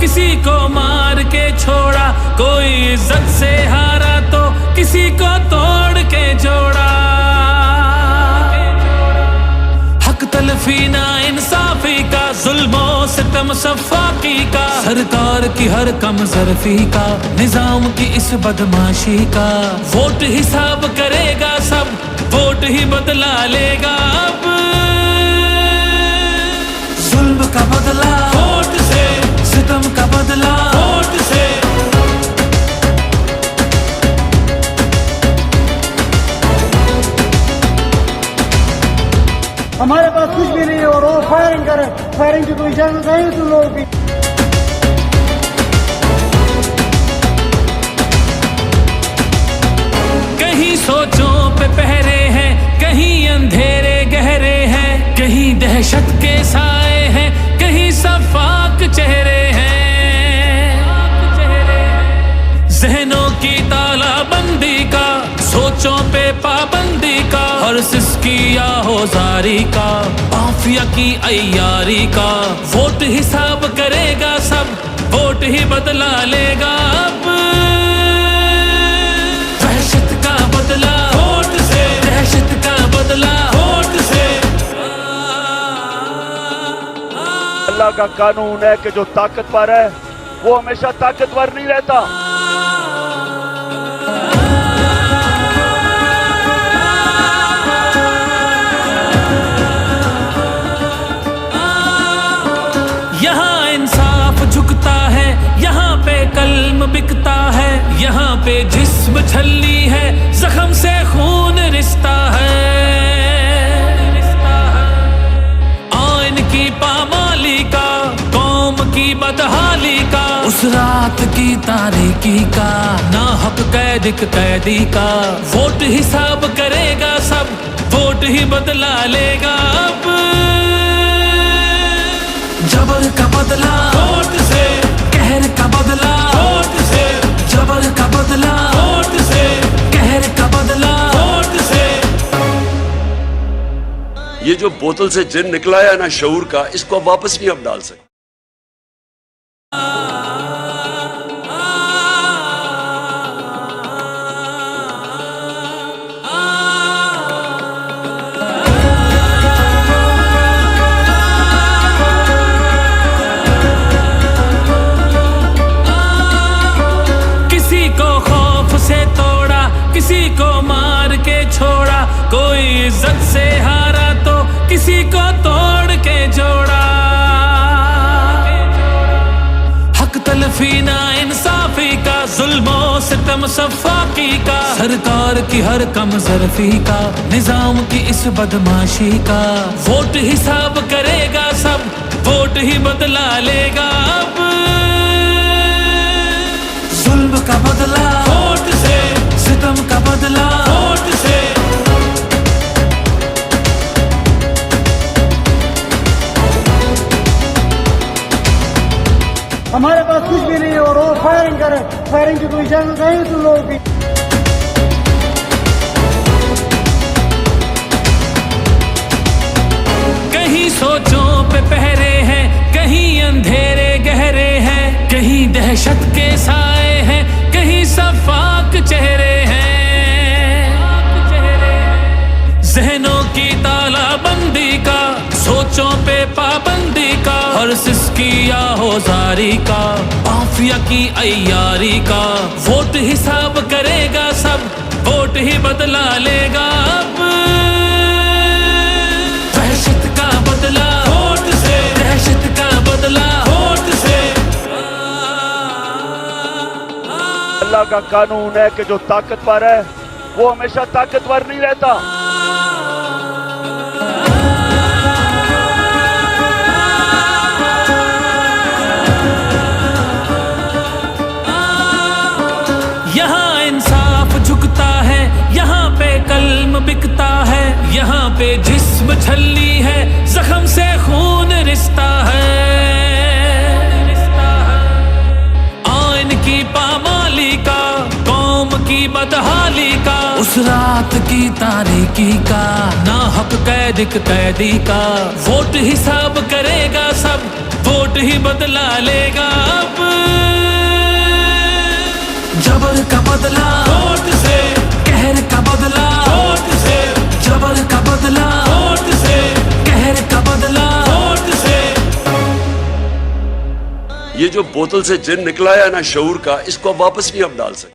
किसी को मार के छोड़ा, कोई इज्जत से हारा तो किसी को तोड़ के जोड़ा। हक तलफी ना इंसाफी का, जुल्मों सितम सफाकी का, सरकार की हर कम ज़रफ़ी का, निजाम की इस बदमाशी का। वोट हिसाब करेगा सब, वोट ही बदला लेगा अब। जुल्म का बदला वोट से, सितम का बदला वोट से। हमारे पास कुछ भी नहीं है और वो फायरिंग करे, फायरिंग की कोई इजाजत नहीं तुम लोगों की। कहीं सोचों पे पहरे हैं, कहीं अंधेरे गहरे हैं, कहीं दहशत के साए हैं, कहीं सफाक चेहरे हैं। जहनों की तालाबंदी का, सोचों पे पाबंदी का, और सिसकी या होजारी का, माफिया की अय्यारी का। वोट हिसाब करेगा सब, वोट ही बदला लेगा अब। दहशत का बदला वोट से, दहशत का बदला वोट से। अल्लाह का कानून है कि जो ताकतवर है वो हमेशा ताकतवर नहीं रहता। यहाँ इंसाफ झुकता है, यहाँ पे कल्म बिकता है, यहाँ पे जिस्म छलनी है, जख्म से खून रिश्ता है। आइन की पामाली का, कौम की बदहाली का, उस रात की तारीकी का, ना हक कैदी का। वोट हिसाब करेगा सब, वोट ही बदला लेगा अब। जबर का बदला वोट से, कहर का बदला वोट से, जबर का बदला वोट से, कहर का बदला वोट से। ये जो बोतल से जिन निकला है ना शऊर का, इसको वापस नहीं अब डाल सकते। किसी को मार के छोड़ा, कोई इज्जत से हारा तो किसी को तोड़ के जोड़ा। हक तलफी ना इंसाफी का, जुल्मों सितम सफाकी का, सरकार की हर कम ज़रफ़ी का, निजाम की इस बदमाशी का। वोट हिसाब करेगा सब, वोट ही बदला लेगा अब। जुल्म का बदला वोट से, सितम का बदला वोट से। हमारे पास कुछ भी नहीं है और वो फायरिंग करे, फायरिंग की कोई इजाजत नहीं तुम लोगों की। कहीं सोचों पे पहरे हैं, कहीं अंधेरे गहरे हैं, कहीं दहशत के साए हैं, कहीं सफाक चेहरे हैं। जहनों की तालाबंदी का, सोचों पे पाबंदी का, और सिसकी या होजारी का, माफिया की अय्यारी का। वोट हिसाब करेगा सब, वोट ही बदला लेगा अब। अल्लाह का कानून है कि जो ताकतवर है वो हमेशा ताकतवर नहीं रहता। यहाँ इंसाफ झुकता है, यहाँ पे कल्म बिकता है, यहाँ पे जिस्म छलनी है, जख्म से खून रिश्ता है। आइन की पामाली का, कौम की बदहाली का, उस रात की तारीकी का, ना हक कैदी का, वोट हिसाब करेगा सब, वोट ही बदला लेगा अब। जबर का बदला वोट से, कहर का बदला वोट से, जबर का बदला वोट से, कहर का बदला वोट से। ये जो बोतल से जिन निकला है ना शऊर का, इसको आप वापस नहीं आप डाल सकते।